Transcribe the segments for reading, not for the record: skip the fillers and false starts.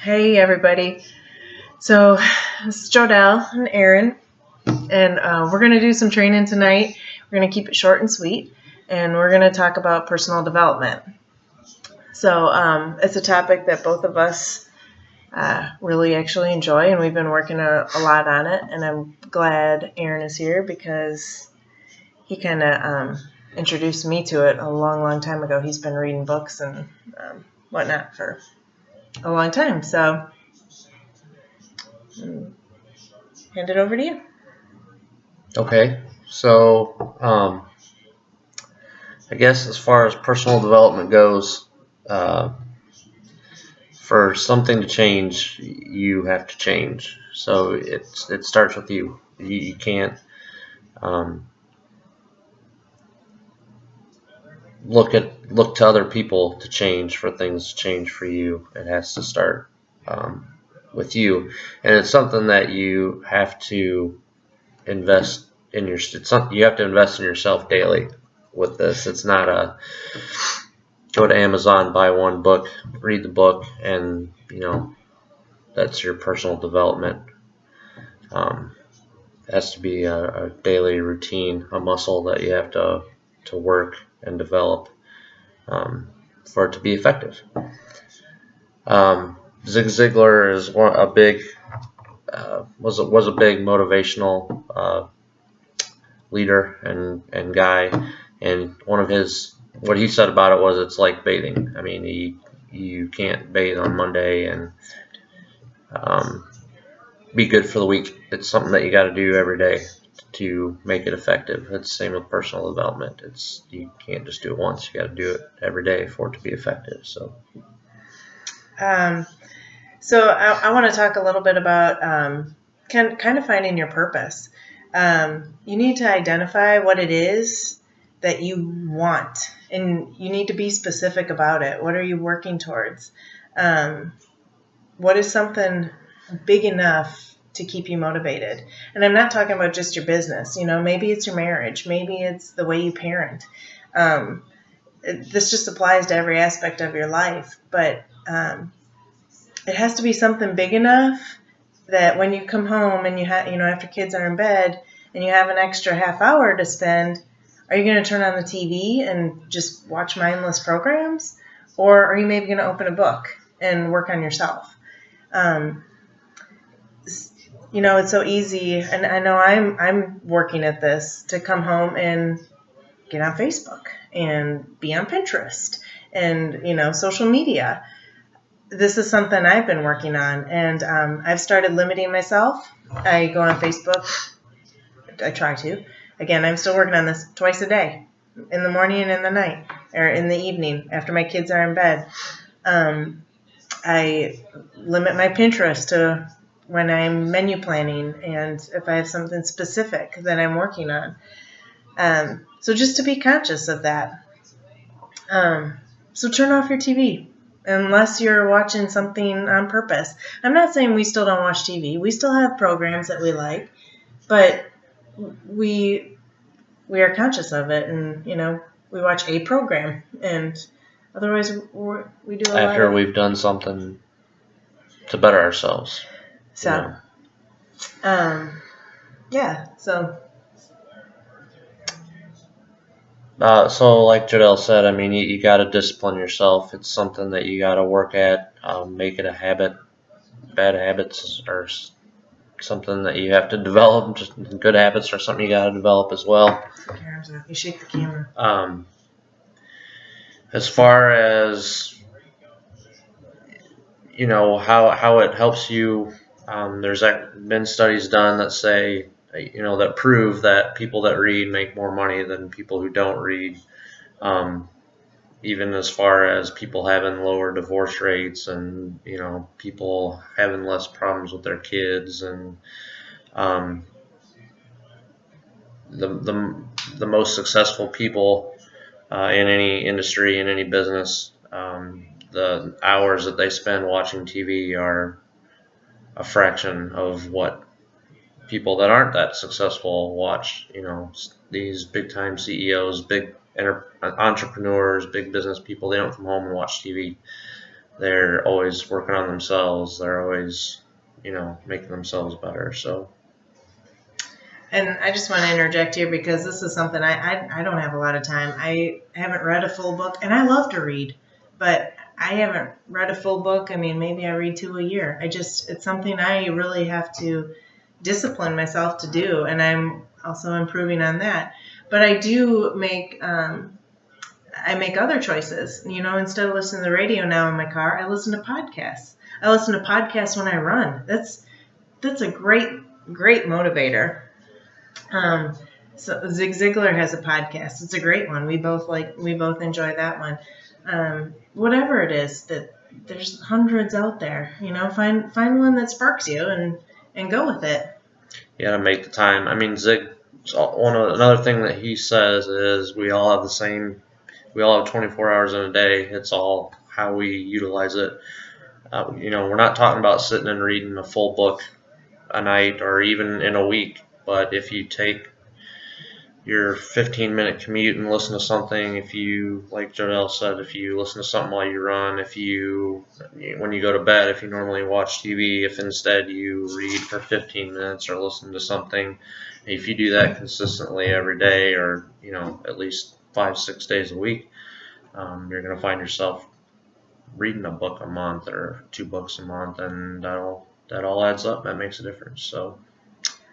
Hey everybody. So this is Jodelle and Aaron, and we're going to do some training tonight. We're going to keep it short and sweet, and we're going to talk about personal development. So it's a topic that both of us really actually enjoy, and we've been working a lot on it. And I'm glad Aaron is here because he kind of introduced me to it a long, long time ago. He's been reading books and whatnot for a long time. So hand it over to you. Okay, so I guess as far as personal development goes, uh, for something to change, you have to change. So it starts with you. You can't um, look to other people to change for things to change for you. It has to start with you, and it's something that you have to invest in your. It's something you have to invest in yourself daily. With this, it's not a go to Amazon, buy one book, read the book, and that's your personal development. Um, it has to be a daily routine, a muscle that you have to work and develop for it to be effective. Zig Ziglar is a big was a big motivational leader and guy, and one of his what he said about it was it's like bathing. I mean, you can't bathe on Monday and um, be good for the week. It's something that you got to do every day to make it effective. It's the same with personal development. You can't just do it once. You got to do it every day for it to be effective. So Um, I want to talk a little bit about kind of finding your purpose. You need to identify what it is that you want, and you need to be specific about it. What are you working towards? What is something big enough to keep you motivated? And I'm not talking about just your business. Maybe it's your marriage. Maybe it's the way you parent. This just applies to every aspect of your life, but it has to be something big enough that when you come home and after kids are in bed and you have an extra half hour to spend, are you going to turn on the TV and just watch mindless programs? Or are you maybe going to open a book and work on yourself? It's so easy, and I know I'm working at this, to come home and get on Facebook and be on Pinterest and social media. This is something I've been working on, and I've started limiting myself. I go on Facebook. I try to. Again, I'm still working on this twice a day, in the morning and in the night, or in the evening after my kids are in bed. I limit my Pinterest to when I'm menu planning, and if I have something specific that I'm working on. So just to be conscious of that. So turn off your TV unless you're watching something on purpose. I'm not saying we still don't watch TV. We still have programs that we like, but we are conscious of it, and we watch a program, and otherwise we do a lot after of. we've done something to better ourselves, So, yeah. So So like Jadelle said, I mean, you got to discipline yourself. It's something that you got to work at, make it a habit. Bad habits are something that you have to develop. Just good habits are something you got to develop as well. you shake the camera. As far as how it helps you, there's been studies done that say that prove that people that read make more money than people who don't read. Even as far as people having lower divorce rates and people having less problems with their kids and um, the most successful people in any industry, in any business, the hours that they spend watching TV are a fraction of what people that aren't that successful watch. These big time CEOs, big entrepreneurs, big business people, they don't come home and watch TV. they're always working on themselves. They're always, making themselves better. So. And I just want to interject here because this is something I don't have a lot of time. I haven't read a full book, and I love to read, but I haven't read a full book. I mean, maybe I read 2 a year. It's something I really have to discipline myself to do, and I'm also improving on that. But I do make other choices. Instead of listening to the radio now in my car, I listen to podcasts. I listen to podcasts when I run. That's a great motivator. So Zig Ziglar has a podcast. It's a great one. We both enjoy that one. Whatever it is, that there's hundreds out there. Find one that sparks you and go with it. You got to make the time. I mean, another thing that he says is we all have 24 hours in a day. It's all how we utilize it. We're not talking about sitting and reading a full book a night or even in a week. But if you take your 15-minute commute and listen to something, if you, like Jodelle said, if you listen to something while you run, when you go to bed, if you normally watch TV, if instead you read for 15 minutes or listen to something, if you do that consistently every day or, at least 5-6 days a week, you're going to find yourself reading a book a month or 2 books a month, and that all adds up. That makes a difference. So.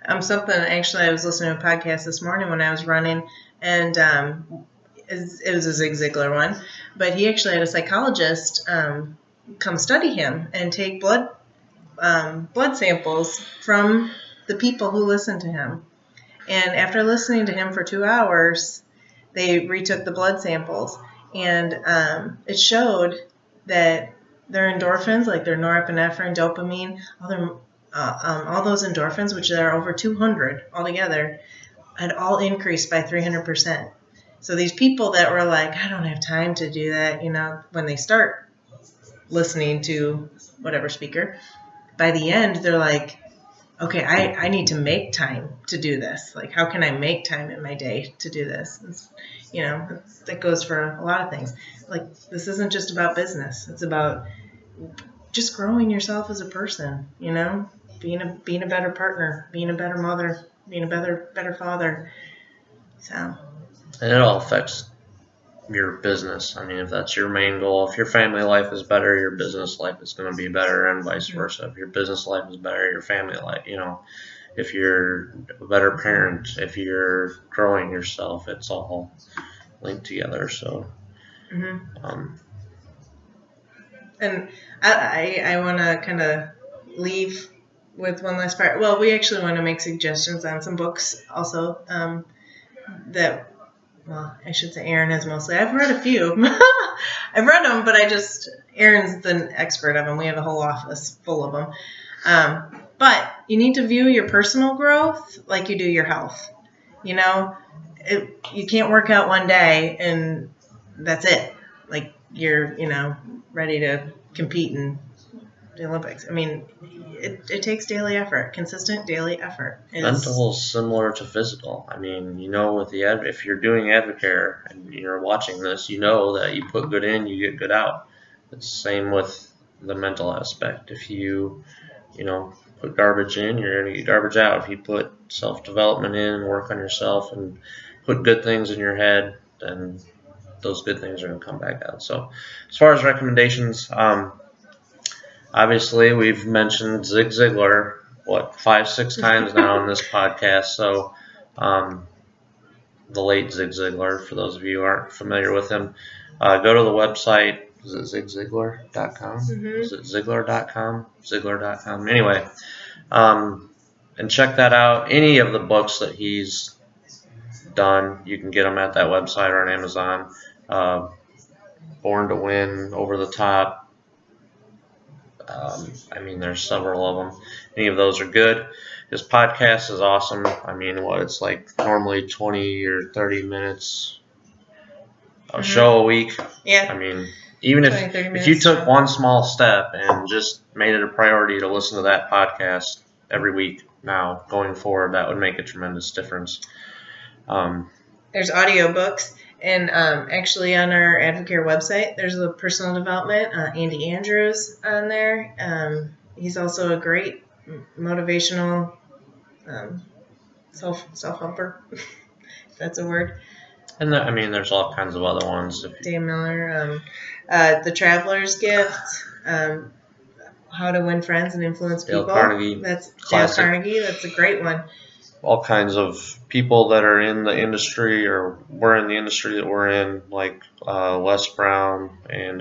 Actually, I was listening to a podcast this morning when I was running, and it was a Zig Ziglar one, but he actually had a psychologist come study him and take blood samples from the people who listened to him. And after listening to him for 2 hours, they retook the blood samples, and it showed that their endorphins, like their norepinephrine, dopamine, all those endorphins, which there are over 200 altogether, had all increased by 300%. So these people that were like, I don't have time to do that, when they start listening to whatever speaker, by the end, they're like, okay, I need to make time to do this. Like, how can I make time in my day to do this? That goes for a lot of things. Like, this isn't just about business. It's about just growing yourself as a person, being a better partner, being a better mother, being a better father. So. And it all affects your business. I mean, if that's your main goal, if your family life is better, your business life is going to be better, and vice versa. If your business life is better, your family life, if you're a better parent, if you're growing yourself, it's all linked together. So. Mm-hmm. And I want to kind of leave with one last part. Well, we actually want to make suggestions on some books also I should say Aaron has mostly. I've read a few. I've read them, but Aaron's the expert of them. We have a whole office full of them. But you need to view your personal growth like you do your health. You can't work out one day and that's it. Like you're, ready to compete in the Olympics. I mean, it takes daily effort, consistent daily effort. Mental is similar to physical. I mean, if you're doing Advocare and you're watching this, that you put good in, you get good out. It's the same with the mental aspect. If you, put garbage in, you're going to get garbage out. If you put self-development in and work on yourself and put good things in your head, then those good things are going to come back out. So as far as recommendations, obviously, we've mentioned Zig Ziglar, 5-6 times now on this podcast. So, the late Zig Ziglar, for those of you who aren't familiar with him, go to the website. Is it zigziglar.com? Mm-hmm. Is it Ziglar.com? Ziglar.com. Anyway, and check that out. Any of the books that he's done, you can get them at that website or on Amazon. Born to Win, Over the Top. There's several of them. Any of those are good. His podcast is awesome. I mean, it's like normally 20 or 30 minutes a show a week. Yeah. I mean, even if you took one small step and just made it a priority to listen to that podcast every week now going forward, that would make a tremendous difference. There's audiobooks. And actually, on our Advocare website, there's a personal development. Andy Andrews on there. He's also a great motivational self helper, if that's a word. And I mean, there's all kinds of other ones. Dan Miller, The Traveler's Gift, How to Win Friends and Influence Dale People. Carnegie, That's classic. Dale Carnegie. That's a great one. All kinds of people that are in the industry or were in the industry that we're in, like Les Brown and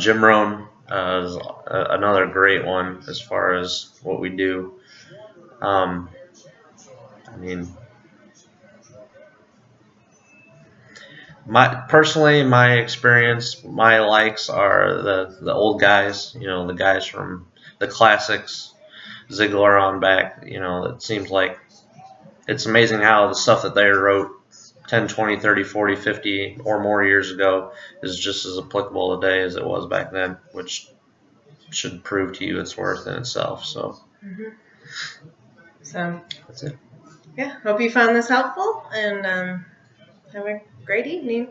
Jim Rohn is another great one as far as what we do. I mean, my experience, my likes are the old guys. You know, the guys from the classics, Ziegler on back. You know, it seems like it's amazing how the stuff that they wrote 10, 20, 30, 40, 50 or more years ago is just as applicable today as it was back then, which should prove to you its worth in itself. So, So that's it. yeah, hope you found this helpful, and have a great evening.